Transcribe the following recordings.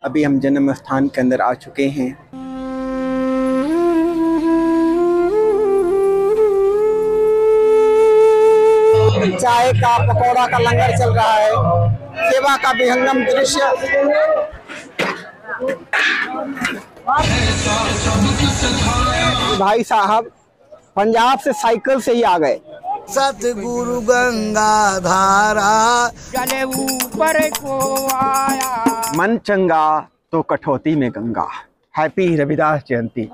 अभी हम जन्म स्थान के अंदर आ चुके हैं। चाय का पकौड़ा का लंगर चल रहा है, सेवा का विहंगम दृश्य। भाई साहब पंजाब से साइकिल से ही आ गए। सतगुरु गंगा धारा चले ऊपर को आया, मन चंगा तो कठौती में गंगा। हैप्पी रविदास जयंती।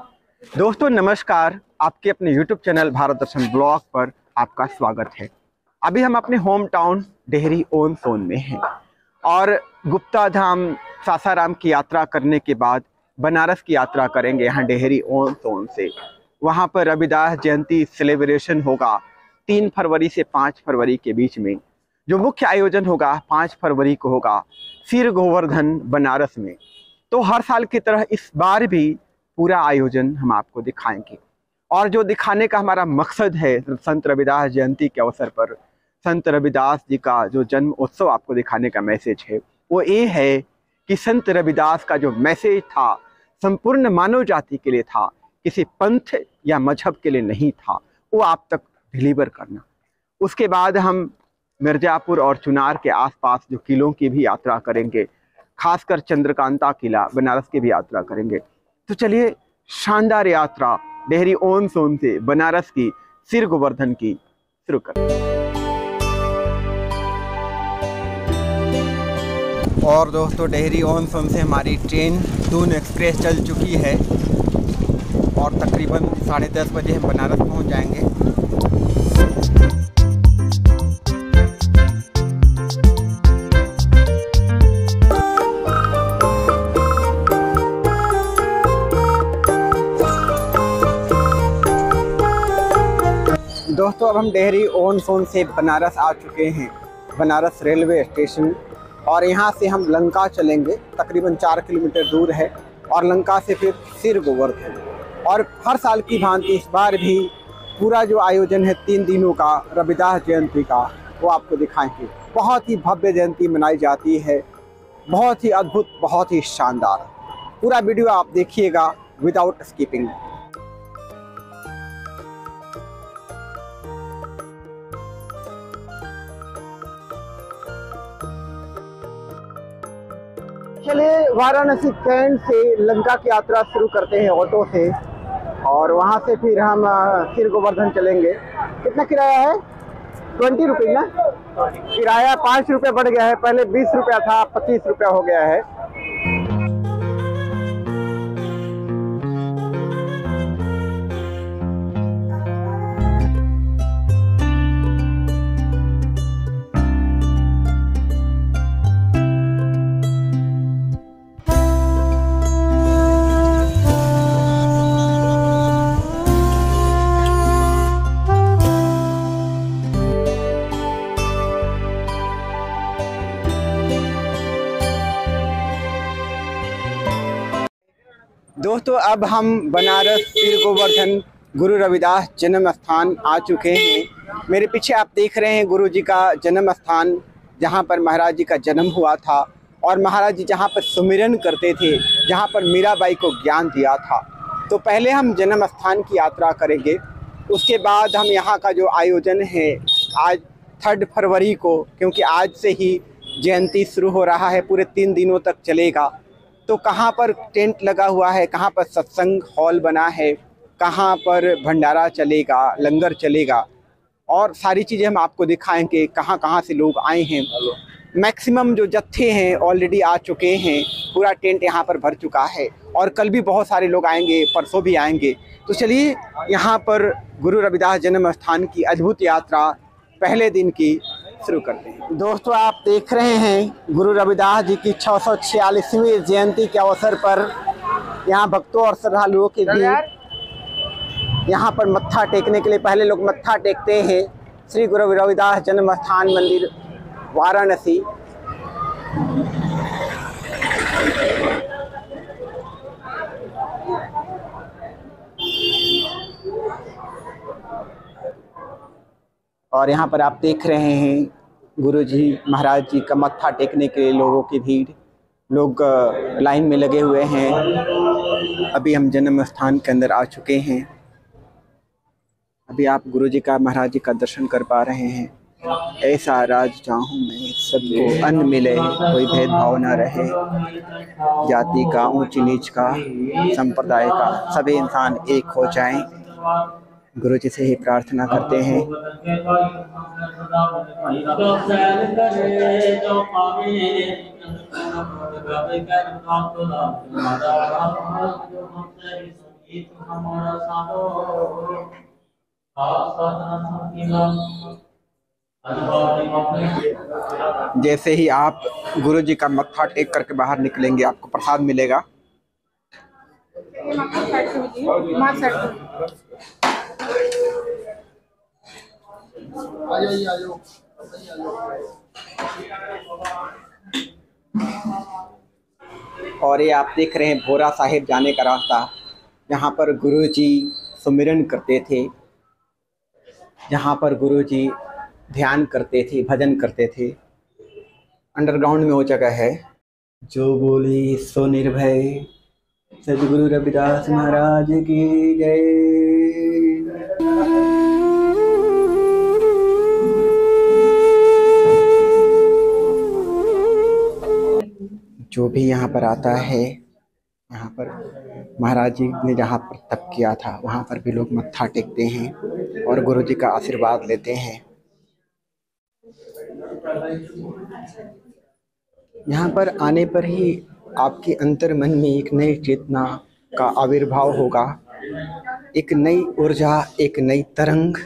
दोस्तों नमस्कार, आपके अपने YouTube चैनल भारत दर्शन ब्लॉग पर आपका स्वागत है। अभी हम अपने होम टाउन डेहरी ओन सोन में हैं और गुप्ता धाम सासाराम की यात्रा करने के बाद बनारस की यात्रा करेंगे यहाँ डेहरी ओन सोन से। वहाँ पर रविदास जयंती सेलिब्रेशन होगा 3 फरवरी से 5 फरवरी के बीच में। जो मुख्य आयोजन होगा 5 फरवरी को होगा सिर गोवर्धन बनारस में। तो हर साल की तरह इस बार भी पूरा आयोजन हम आपको दिखाएंगे और जो दिखाने का हमारा मकसद है संत रविदास जयंती के अवसर पर संत रविदास जी का जो जन्म उत्सव आपको दिखाने का मैसेज है वो ये है कि संत रविदास का जो मैसेज था संपूर्ण मानव जाति के लिए था, किसी पंथ या मजहब के लिए नहीं था, वो आप तक डिलीवर करना। उसके बाद हम मिर्ज़ापुर और चुनार के आसपास जो किलों की भी यात्रा करेंगे, खासकर चंद्रकांता किला बनारस की भी यात्रा करेंगे। तो चलिए शानदार यात्रा डेहरी ओन सोन से बनारस की सिर गोवर्धन की शुरू करें। और दोस्तों डेहरी ओन सोन से हमारी ट्रेन दून एक्सप्रेस चल चुकी है और तकरीबन 10:30 बजे हम बनारस पहुंच जाएंगे। दोस्तों अब हम डेहरी ओन सोन से बनारस आ चुके हैं, बनारस रेलवे स्टेशन। और यहाँ से हम लंका चलेंगे, तकरीबन 4 किलोमीटर दूर है और लंका से फिर सिर गोवर्धन। और हर साल की भांति इस बार भी पूरा जो आयोजन है 3 दिनों का रविदास जयंती का वो आपको दिखाएंगे। बहुत ही भव्य जयंती मनाई जाती है, बहुत ही अद्भुत, बहुत ही शानदार। पूरा वीडियो आप देखिएगा विदाउट स्किपिंग। चलिए वाराणसी कैंट से लंका की यात्रा शुरू करते हैं ऑटो से और वहाँ से फिर हम सिर गोवर्धन चलेंगे। कितना किराया है? 20 रुपये ना? किराया 5 रुपये बढ़ गया है, पहले 20 रुपया था, 25 रुपया हो गया है। दोस्तों अब हम बनारस सिर गोवर्धन गुरु रविदास जन्म स्थान आ चुके हैं। मेरे पीछे आप देख रहे हैं गुरु जी का जन्म स्थान, जहाँ पर महाराज जी का जन्म हुआ था और महाराज जी जहाँ पर सुमिरन करते थे, जहाँ पर मीराबाई को ज्ञान दिया था। तो पहले हम जन्म स्थान की यात्रा करेंगे, उसके बाद हम यहाँ का जो आयोजन है आज 3 फरवरी को, क्योंकि आज से ही जयंती शुरू हो रहा है, पूरे 3 दिनों तक चलेगा। तो कहाँ पर टेंट लगा हुआ है, कहाँ पर सत्संग हॉल बना है, कहाँ पर भंडारा चलेगा, लंगर चलेगा और सारी चीज़ें हम आपको दिखाएंगे। कहाँ कहाँ से लोग आए हैं, मैक्सिमम जो जत्थे हैं ऑलरेडी आ चुके हैं, पूरा टेंट यहाँ पर भर चुका है और कल भी बहुत सारे लोग आएंगे, परसों भी आएंगे। तो चलिए यहाँ पर गुरु रविदास जन्म स्थान की अद्भुत यात्रा पहले दिन की शुरू करते हैं। दोस्तों आप देख रहे हैं गुरु रविदास जी की 646वीं जयंती के अवसर पर यहाँ भक्तों और श्रद्धालुओं की भीड़ यहाँ पर मत्था टेकने के लिए पहले लोग मत्था टेकते हैं। श्री गुरु रविदास जन्म स्थान मंदिर वाराणसी। और यहाँ पर आप देख रहे हैं गुरु जी महाराज जी का मत्था टेकने के लिए लोगों की भीड़। लोग लाइन में लगे हुए हैं। अभी हम जन्म स्थान के अंदर आ चुके हैं। अभी आप गुरु जी का, महाराज जी का दर्शन कर पा रहे हैं। ऐसा राज चाहूं मैं सबको अन्न मिले, कोई भेदभाव न रहे, जाति का, ऊंच नीच का, संप्रदाय का, सभी इंसान एक हो जाएं। गुरु जी से ही प्रार्थना करते हैं। जैसे ही आप गुरु जी का मत्था टेक करके बाहर निकलेंगे, आपको प्रसाद मिलेगा। और ये आप देख रहे हैं भोरा साहिब जाने का रास्ता। यहाँ पर गुरु जी सुमिरन करते थे, जहाँ पर गुरु जी ध्यान करते थे, भजन करते थे। अंडरग्राउंड में वो जगह है। जो बोली सो निर्भय, सदगुरु रविदास महाराज की जय। जो भी यहाँ पर आता है, यहाँ पर महाराज जी ने जहाँ पर तप किया था वहाँ पर भी लोग मत्था टेकते हैं और गुरु जी का आशीर्वाद लेते हैं। यहाँ पर आने पर ही आपके अंतर मन में एक नई चेतना का आविर्भाव होगा, एक नई ऊर्जा, एक नई तरंग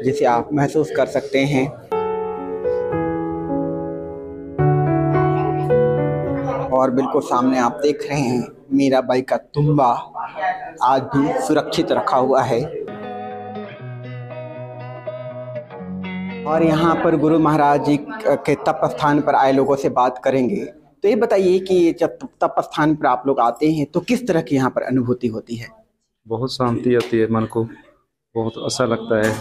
जिसे आप महसूस कर सकते हैं। और बिल्कुल सामने आप देख रहे हैं मीराबाई का तुम्बा आज भी सुरक्षित रखा हुआ है। और यहाँ पर गुरु महाराज जी के तप स्थान पर आए लोगों से बात करेंगे। तो ये बताइए कि जब तप स्थान पर आप लोग आते हैं तो किस तरह की यहाँ पर अनुभूति होती है? बहुत शांति आती है, मन को बहुत अच्छा लगता है।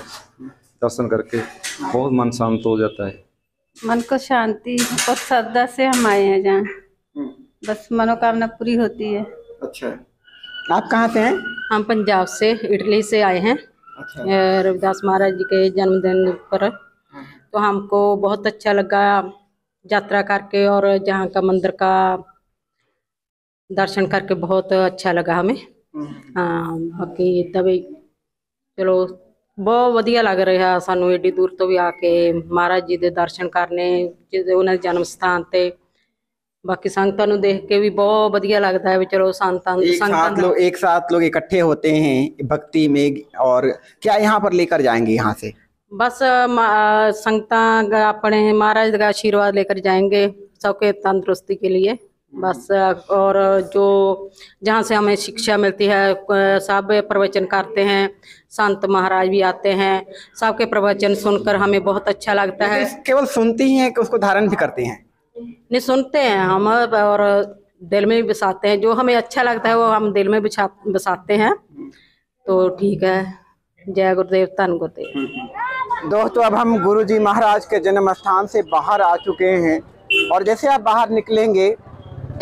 दर्शन करके बहुत मन शांत हो जाता है। मन को शांति और श्रद्धा से हम आए हैं जहाँ, बस मनोकामना पूरी होती है। अच्छा, आप कहाँ से हैं? हम पंजाब से, इटली से आए हैं। अच्छा। रविदास महाराज जी के जन्मदिन पर तो हमको बहुत अच्छा लगा यात्रा करके, और जहाँ का मंदिर का दर्शन करके बहुत अच्छा लगा हमें। हाँ, बाकी तभी चलो बहुत वधिया लग रहा सानू एडी दूर तो भी आके महाराज जी के दर्शन करने, उन्होंने जन्म स्थान ते। बाकी संगतां नूं देख के भी बहुत वधिया लगता है भी चलो एक साथ लोग इकट्ठे होते हैं भक्ति में। और क्या यहाँ पर लेकर जाएंगे यहाँ से? बस संगतां अपने महाराज का आशीर्वाद लेकर जाएंगे सबके तंदुरुस्ती के लिए बस। और जो जहाँ से हमें शिक्षा मिलती है, सब प्रवचन करते हैं, संत महाराज भी आते हैं, सबके प्रवचन सुनकर हमें बहुत अच्छा लगता है। केवल सुनते ही हैं कि उसको धारण भी करते हैं? नहीं, सुनते हैं हम और दिल में भी बसाते हैं। जो हमें अच्छा लगता है वो हम दिल में बसाते हैं। तो ठीक है, जय गुरुदेव, धन गुरुदेव। दोस्तों, अब हम गुरु जी महाराज के जन्म स्थान से बाहर आ चुके हैं और जैसे आप बाहर निकलेंगे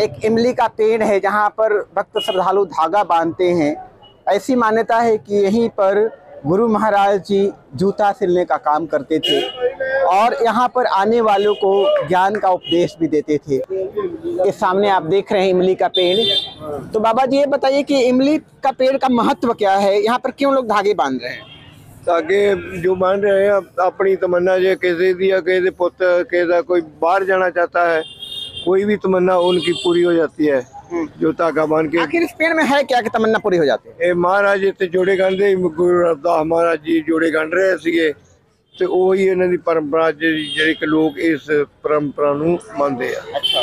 एक इमली का पेड़ है जहाँ पर भक्त श्रद्धालु धागा बांधते हैं। ऐसी मान्यता है कि यहीं पर गुरु महाराज जी जूता सिलने का काम करते थे और यहाँ पर आने वालों को ज्ञान का उपदेश भी देते थे। के सामने आप देख रहे हैं इमली का पेड़। तो बाबा जी ये बताइए कि इमली का पेड़ का महत्व क्या है? यहाँ पर क्यों लोग धागे बांध रहे हैं? धागे जो बांध रहे हैं अपनी तमन्ना, जो किसी दी या किसी पुत्र किसी कोई बाहर जाना चाहता है, कोई भी तमन्ना उनकी पूरी हो जाती है जो धागा बांध के। आखिर इस पेड़ में है क्या कि तमन्ना पूरी हो जाती है? महाराज इतने जोड़े गंढे, गुरु रविदास महाराज जी जोड़े गंढ रहे थे ਤੇ ਉਹੀ ਇਹਨਾਂ ਦੀ परंपरा ਜਿਹੜੀ कि लोग इस परंपरा ਨੂੰ ਮੰਨਦੇ ਆ। अच्छा,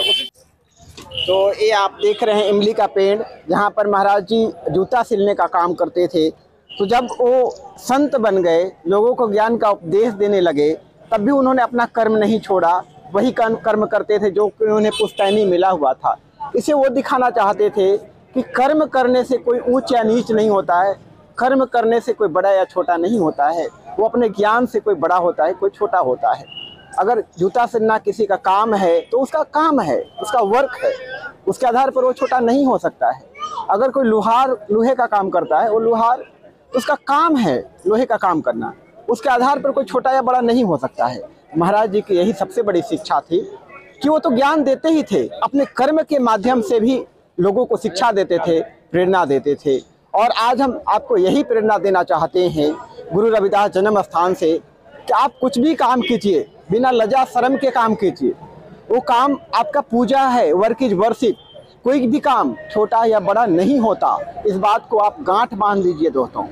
तो ये आप देख रहे हैं इमली का पेड़ जहाँ पर महाराज जी जूता सिलने का काम करते थे। तो जब वो संत बन गए, लोगों को ज्ञान का उपदेश देने लगे, तब भी उन्होंने अपना कर्म नहीं छोड़ा, वही कर्म करते थे जो उन्हें पुश्तैनी मिला हुआ था। इसे वो दिखाना चाहते थे कि कर्म करने से कोई ऊंच या नीच नहीं होता है, कर्म करने से कोई बड़ा या छोटा नहीं होता है, वो अपने ज्ञान से कोई बड़ा होता है, कोई छोटा होता है। अगर जूता सिलना किसी का काम है तो उसका काम है, उसका वर्क है। उसके आधार पर वो छोटा नहीं हो सकता है। अगर कोई लोहार लोहे का काम करता है, वो लोहार उसका काम है लोहे का काम करना, उसके आधार पर कोई छोटा या बड़ा नहीं हो सकता है। महाराज जी की यही सबसे बड़ी शिक्षा थी कि वो तो ज्ञान देते ही थे, अपने कर्म के माध्यम से भी लोगों को शिक्षा देते थे, प्रेरणा देते थे। और आज हम आपको यही प्रेरणा देना चाहते हैं गुरु रविदास जन्म स्थान से कि आप कुछ भी काम कीजिए, बिना लज्जा शर्म के काम कीजिए। वो काम आपका पूजा है, वर्क इज वर्शिप। कोई भी काम छोटा या बड़ा नहीं होता, इस बात को आप गांठ बांध लीजिए दोस्तों।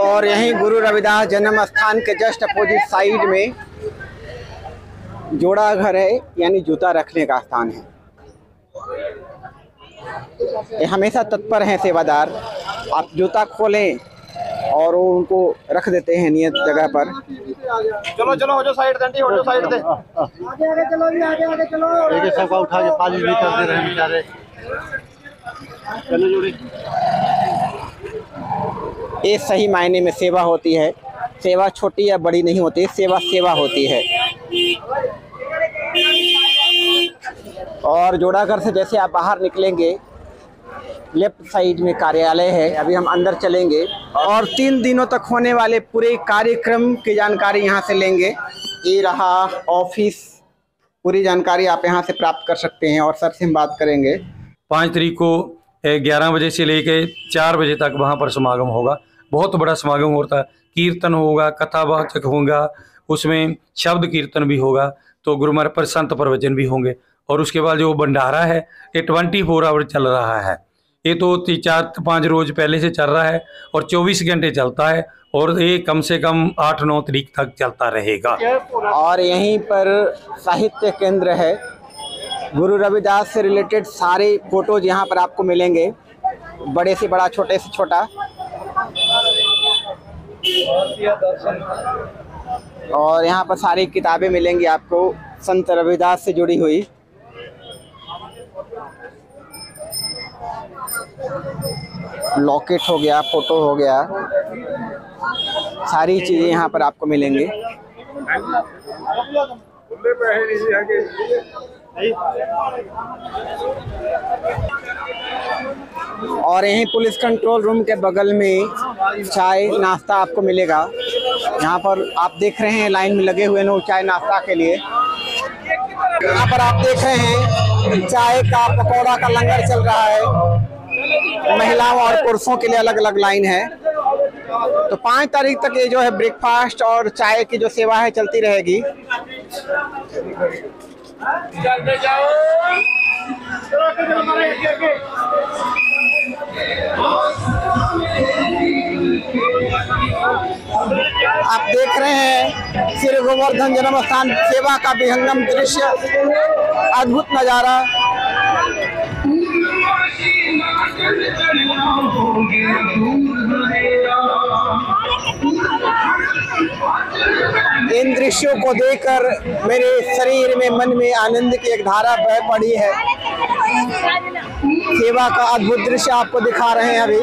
और यहीं गुरु रविदास जन्म स्थान के जस्ट अपोजिट साइड में जोड़ा घर है, यानी जूता रखने का स्थान है। ये हमेशा तत्पर हैं सेवादार, आप जूता खोलें और वो उनको रख देते हैं नियत जगह पर। चलो चलो हो जाओ साइड दंडी, हो जाओ साइड से। आगे आगे चलो जी, आगे आगे चलो। एक सबका उठा के पालिश भी कर दे रहे हैं बेचारे। चलो जोड़ी। ये सही मायने में सेवा होती है। सेवा छोटी या बड़ी नहीं होती, सेवा सेवा होती है। और जोड़ाघर से जैसे आप बाहर निकलेंगे, लेफ्ट साइड में कार्यालय है। अभी हम अंदर चलेंगे और 3 दिनों तक होने वाले पूरे कार्यक्रम की जानकारी यहाँ से लेंगे। ये रहा ऑफिस, पूरी जानकारी आप यहाँ से प्राप्त कर सकते हैं। और सर से हम बात करेंगे। 5 तारीख को 11 बजे से लेके 4 बजे तक वहाँ पर समागम होगा। बहुत बड़ा समागम होता है, कीर्तन होगा, कथावाचक होगा, उसमें शब्द कीर्तन भी होगा, तो गुरुमार्ग पर संत प्रवचन भी होंगे। और उसके बाद जो भंडारा है ये 24 आवर चल रहा है। ये तो 4-5 रोज पहले से चल रहा है और 24 घंटे चलता है और ये कम से कम 8-9 तारीख तक चलता रहेगा। और यहीं पर साहित्य केंद्र है। गुरु रविदास से रिलेटेड सारे फोटोज यहाँ पर आपको मिलेंगे, बड़े से बड़ा, छोटे से छोटा। और यहाँ पर सारी किताबें मिलेंगी आपको संत रविदास से जुड़ी हुई। लॉकेट हो गया, फोटो हो गया, सारी चीजें यहाँ पर आपको मिलेंगी। और यहीं पुलिस कंट्रोल रूम के बगल में चाय नाश्ता आपको मिलेगा। यहाँ पर आप देख रहे हैं लाइन में लगे हुए लोग चाय नाश्ता के लिए। यहाँ पर आप देख रहे हैं चाय का, पकौड़ा का लंगर चल रहा है। महिलाओं और पुरुषों के लिए अलग अलग लाइन है। तो 5 तारीख तक ये जो है ब्रेकफास्ट और चाय की जो सेवा है चलती रहेगी। आप देख रहे हैं श्री गोवर्धन जन्म स्थान सेवा का विहंगम दृश्य, अद्भुत नजारा। इन दृश्यों को देखकर मेरे शरीर में, मन में आनंद की एक धारा बह पड़ी है। सेवा का अद्भुत दृश्य आपको दिखा रहे हैं अभी।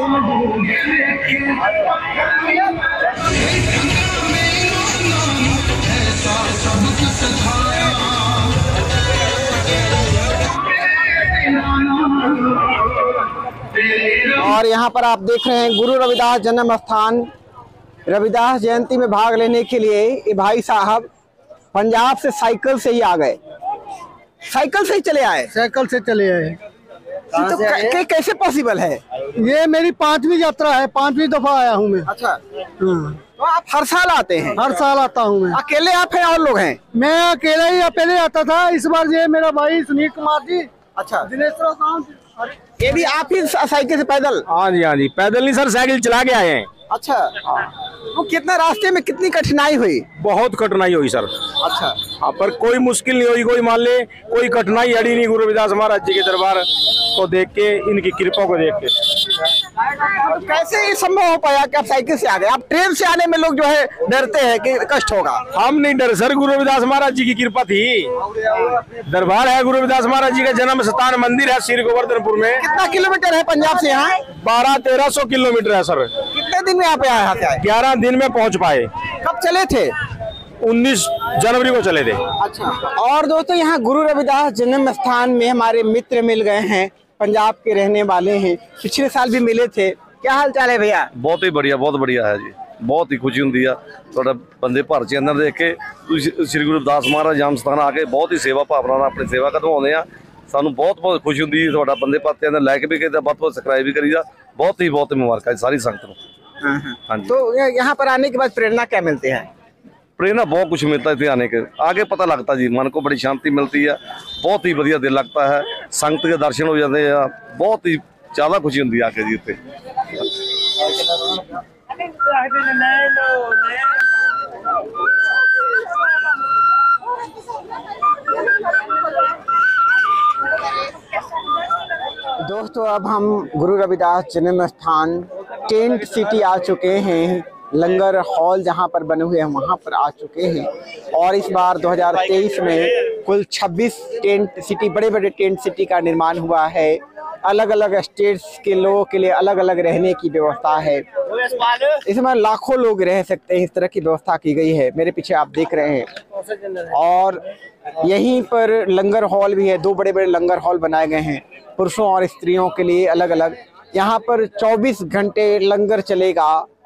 और यहाँ पर आप देख रहे हैं गुरु रविदास जन्म स्थान रविदास जयंती में भाग लेने के लिए ये भाई साहब पंजाब से साइकिल से ही आ गए। साइकिल से ही चले आए? साइकिल से चले आए। तो कैसे पॉसिबल है? ये मेरी 5वीं यात्रा है, 5वीं दफा आया हूँ मैं। अच्छा, तो आप हर साल आते हैं? हर साल आता हूँ मैं। अकेले आप हैं और लोग हैं? मैं अकेला ही पहले आता था, इस बार ये मेरा भाई सुनील कुमार जी। अच्छा, दिनेश्वर साहब, ये भी आप ही साइकिल से? पैदल? हाँ जी, पैदल नहीं सर, साइकिल चला के आए हैं। अच्छा, वो कितना रास्ते में कितनी कठिनाई हुई? बहुत कठिनाई हुई सर। अच्छा, हाँ, पर कोई मुश्किल नहीं हुई। कोई मान ले कोई कठिनाई अड़ी नहीं गुरु रविदास महाराज जी के दरबार को देख के, इनकी कृपा को देख के। तो कैसे ये संभव हो पाया कि आप साइकिल से आ गए? आप ट्रेन से आने में लोग जो है डरते हैं कि कष्ट होगा। हम नहीं डर सर, गुरु रविदास महाराज जी की कृपा थी। दरबार है गुरु रविदास महाराज जी का जन्म स्थान, मंदिर है श्री गोवर्धनपुर में। कितना किलोमीटर है पंजाब से यहाँ? 1200-1300 किलोमीटर है सर। कितने दिन में आप यहाँ से आए? 11 दिन में पहुँच पाए। कब चले थे? 19 जनवरी को चले थे। अच्छा। और दोस्तों यहाँ गुरु रविदास जन्म स्थान में हमारे मित्र मिल गए हैं, पंजाब के रहने वाले हैं, पिछले साल भी मिले थे। क्या हाल चाल है भैया? बहुत ही बढ़िया है जी, बहुत ही खुशी हुंदी आ तुहाडा बंदे भर के अंदर देख के। श्री गुरु रविदास महाराज जन्म स्थान आके बहुत ही सेवा भावना नाल अपनी सेवा करवाउंदे आ। सानू बहुत खुशी हुंदी है। तुहाडा बंदे भारती अंदर लाइक भी करीदा, बहुत सब्सक्राइब भी करीदा। बहुत ही मुबारक सारी संगत को। हाँ जी। तो यहाँ पर आने के बाद प्रेरणा क्या मिलती है? प्रेरणा बहुत कुछ मिलता है इतने आने के, आगे पता लगता जी, मन को बड़ी शांति मिलती है, बहुत ही बढ़िया दिल लगता है, संगत के दर्शन हो जाते हैं, बहुत ही ज़्यादा खुशी होती है आके जी इतने। दोस्तों अब हम गुरु रविदास जन्म स्थान टेंट सिटी आ चुके हैं। लंगर हॉल जहां पर बने हुए हैं वहां पर आ चुके हैं। और इस बार 2023 में कुल 26 टेंट सिटी, बड़े बड़े टेंट सिटी का निर्माण हुआ है। अलग अलग स्टेट्स के लोगों के लिए अलग अलग रहने की व्यवस्था है। इसमें लाखों लोग रह सकते हैं, इस तरह की व्यवस्था की गई है। मेरे पीछे आप देख रहे हैं। और यहीं पर लंगर हॉल भी है, 2 बड़े बड़े लंगर हॉल बनाए गए हैं पुरुषों और स्त्रियों के लिए अलग अलग। यहाँ पर 24 घंटे लंगर चलेगा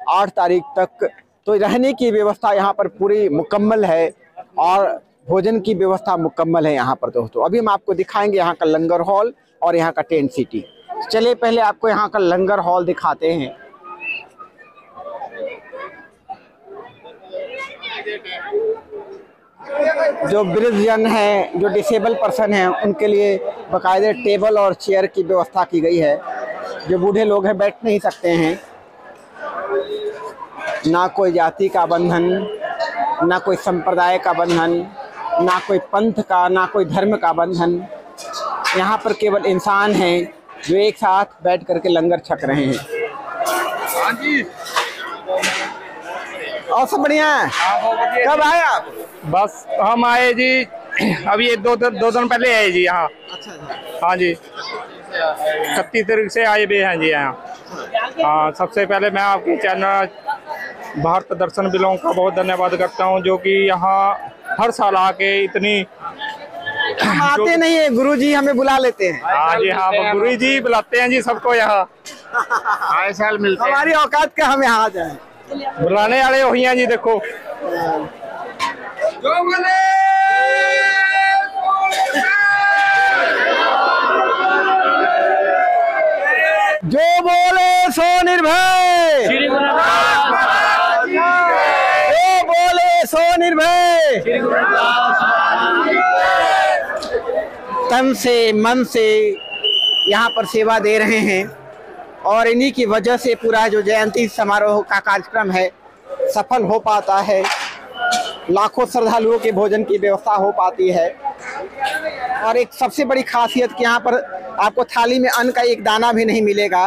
8 तारीख तक। तो रहने की व्यवस्था यहाँ पर पूरी मुकम्मल है और भोजन की व्यवस्था मुकम्मल है यहाँ पर। दोस्तों अभी हम आपको दिखाएंगे यहाँ का लंगर हॉल और यहाँ का टेंट सिटी। चलिए पहले आपको यहाँ का लंगर हॉल दिखाते हैं। जो वृद्धजन है, जो डिसेबल पर्सन हैं, उनके लिए बाकायदे टेबल और चेयर की व्यवस्था की गई है। जो बूढ़े लोग हैं बैठ नहीं सकते हैं। ना कोई जाति का बंधन, ना कोई संप्रदाय का बंधन, ना कोई पंथ का, ना कोई धर्म का बंधन। यहाँ पर केवल इंसान हैं जो एक साथ बैठ करके लंगर छक रहे हैं। हाँ जी। और सब बढ़िया है। कब आए आप? बस हम आए जी अभी 2 दिन पहले आए जी यहाँ। अच्छा। हाँ जी 31 तारीख से आए भी हैं जी यहाँ। हाँ, सबसे पहले मैं आपके चैनल भारत दर्शन बिलोंग का बहुत धन्यवाद करता हूँ, जो कि यहाँ हर साल आके इतनी हम आते नहीं है, गुरुजी हमें बुला लेते हैं। हाँ जी, हाँ गुरुजी बुलाते हैं जी सबको यहाँ। हर साल मिलते हैं। हमारी औकात का हम यहाँ आ जाए, बुलाने वाले हुई हैं जी। देखो जो बोले सो निर्भय, जो बोले सो निर्भय, तन से मन से यहाँ पर सेवा दे रहे हैं। और इन्हीं की वजह से पूरा जो जयंती समारोह का कार्यक्रम है सफल हो पाता है। लाखों श्रद्धालुओं के भोजन की व्यवस्था हो पाती है। और एक सबसे बड़ी खासियत कि यहाँ पर आपको थाली में अन्न का एक दाना भी नहीं मिलेगा।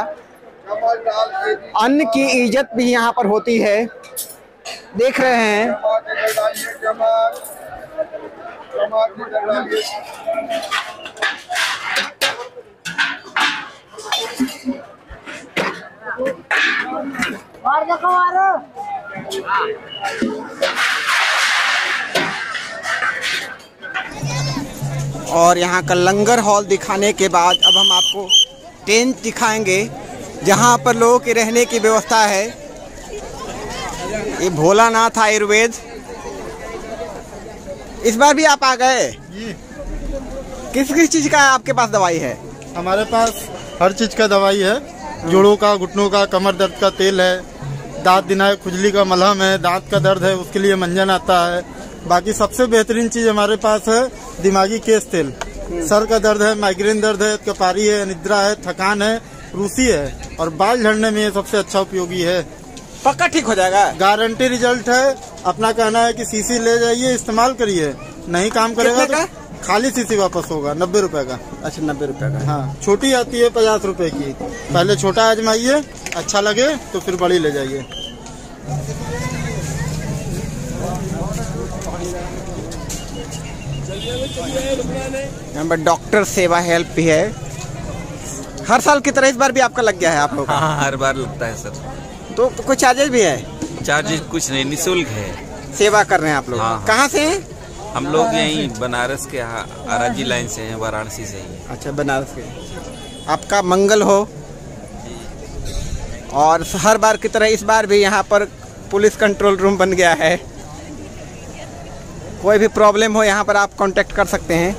अन्न की इज्जत भी यहाँ पर होती है। देख रहे हैं और यहाँ का लंगर हॉल दिखाने के बाद अब हम आपको टेंट दिखाएंगे जहाँ पर लोगों के रहने की व्यवस्था है। ये भोलानाथ आयुर्वेद, इस बार भी आप आ गए? किस किस चीज़ का आपके पास दवाई है? हमारे पास हर चीज़ का दवाई है। जोड़ों का, घुटनों का, कमर दर्द का तेल है, दांत दिनाए खुजली का मलहम है, दांत का दर्द है उसके लिए मंजन आता है। बाकी सबसे बेहतरीन चीज हमारे पास है दिमागी केस तेल। सर का दर्द है, माइग्रेन दर्द है, कपारी है, निद्रा है, थकान है, रूसी है और बाल झड़ने में ये सबसे अच्छा उपयोगी है। पक्का ठीक हो जाएगा, गारंटी रिजल्ट है। अपना कहना है कि सीसी ले जाइए, इस्तेमाल करिए, नहीं काम करेगा तो खाली सीसी वापस होगा 90 रुपए का। अच्छा 90 रुपए का। हाँ, छोटी आती है 50 रुपए की। पहले छोटा आजमाइए, अच्छा लगे तो फिर बड़ी ले जाइए। यहाँ पर डॉक्टर सेवा हेल्प भी है। हर साल की तरह इस बार भी आपका लग गया है आप लोग? हाँ, हर बार लगता है सर। तो कोई चार्जेस भी है? चार्जेस कुछ नहीं, निःशुल्क है। सेवा कर रहे हैं आप लोग। हाँ। कहाँ से हैं? हम लोग यहीं बनारस के आराजी लाइन से हैं, वाराणसी से ही। अच्छा, बनारस के। आपका मंगल हो। और हर बार की तरह इस बार भी यहाँ पर पुलिस कंट्रोल रूम बन गया है। कोई भी प्रॉब्लम हो यहाँ पर आप कांटेक्ट कर सकते हैं।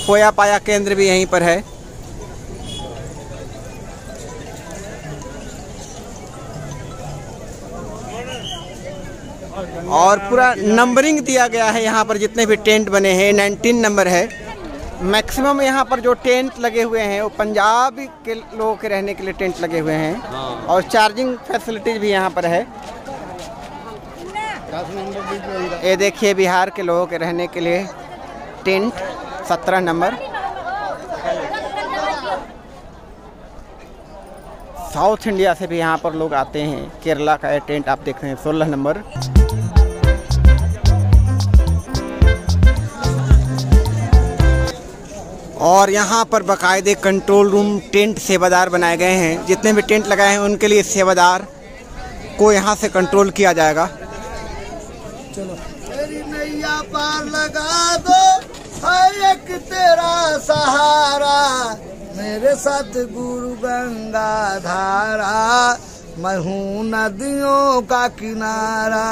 खोया पाया केंद्र भी यहीं पर है। और पूरा नंबरिंग दिया गया है यहाँ पर, जितने भी टेंट बने हैं 19 नंबर है। मैक्सिमम यहाँ पर जो टेंट लगे हुए हैं वो पंजाब के लोगों के रहने के लिए टेंट लगे हुए हैं। और चार्जिंग फैसिलिटीज भी यहाँ पर है। ये देखिए बिहार के लोगों के रहने के लिए टेंट 17 नंबर। साउथ इंडिया से भी यहाँ पर लोग आते हैं। केरला का ये टेंट आप देख रहे हैं 16 नंबर। और यहाँ पर बाकायदे कंट्रोल रूम टेंट सेवादार बनाए गए हैं। जितने भी टेंट लगाए हैं उनके लिए सेवादार को यहाँ से कंट्रोल किया जाएगा। चलो तेरी नैया पार लगा दो, है एक तेरा सहारा, मेरे साथ गुरु गंगा धारा, मैं हूँ नदियों का किनारा।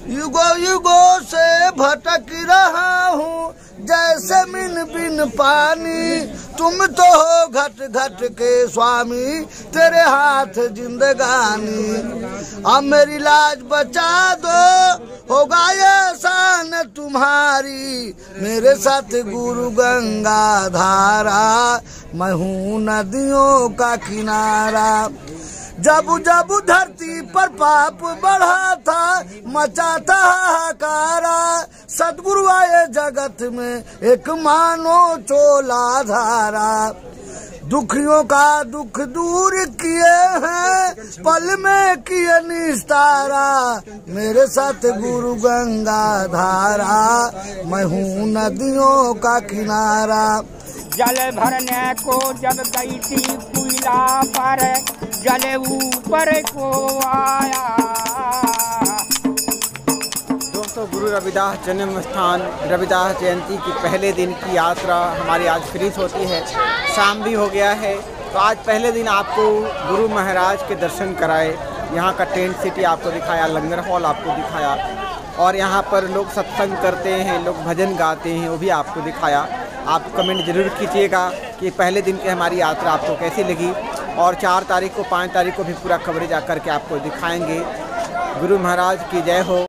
युगों युगों से भटक रहा हूँ जैसे मिन बिन पानी, तुम तो हो घट घट के स्वामी, तेरे हाथ जिंदगानी। अब मेरी लाज बचा दो, होगा ये शान तुम्हारी, मेरे साथ गुरु गंगा धारा, मैं हूँ नदियों का किनारा। जब जब धरती पर पाप बढ़ा था, मचा था हाहाकारा, सदगुरु आए जगत में एक मानो चोला धारा। दुखियों का दुख दूर किए हैं, पल में किए निस्तारा, मेरे साथ गुरु गंगा धारा, मैं हूँ नदियों का किनारा। जल भरने को जब गई थी कुइला पर, जल ऊपर को आया। दोस्तों, गुरु रविदास जन्म स्थान रविदास जयंती की पहले दिन की यात्रा हमारी आज फिनिश होती है। शाम भी हो गया है, तो आज पहले दिन आपको गुरु महाराज के दर्शन कराए। यहाँ का टेंट सिटी आपको दिखाया, लंगर हॉल आपको दिखाया, और यहाँ पर लोग सत्संग करते हैं, लोग भजन गाते हैं, वो भी आपको दिखाया। आप कमेंट जरूर कीजिएगा कि पहले दिन की हमारी यात्रा आपको कैसी लगी। और 4 तारीख को 5 तारीख को भी पूरा कवरेज आकर के आपको दिखाएंगे। गुरु महाराज की जय हो।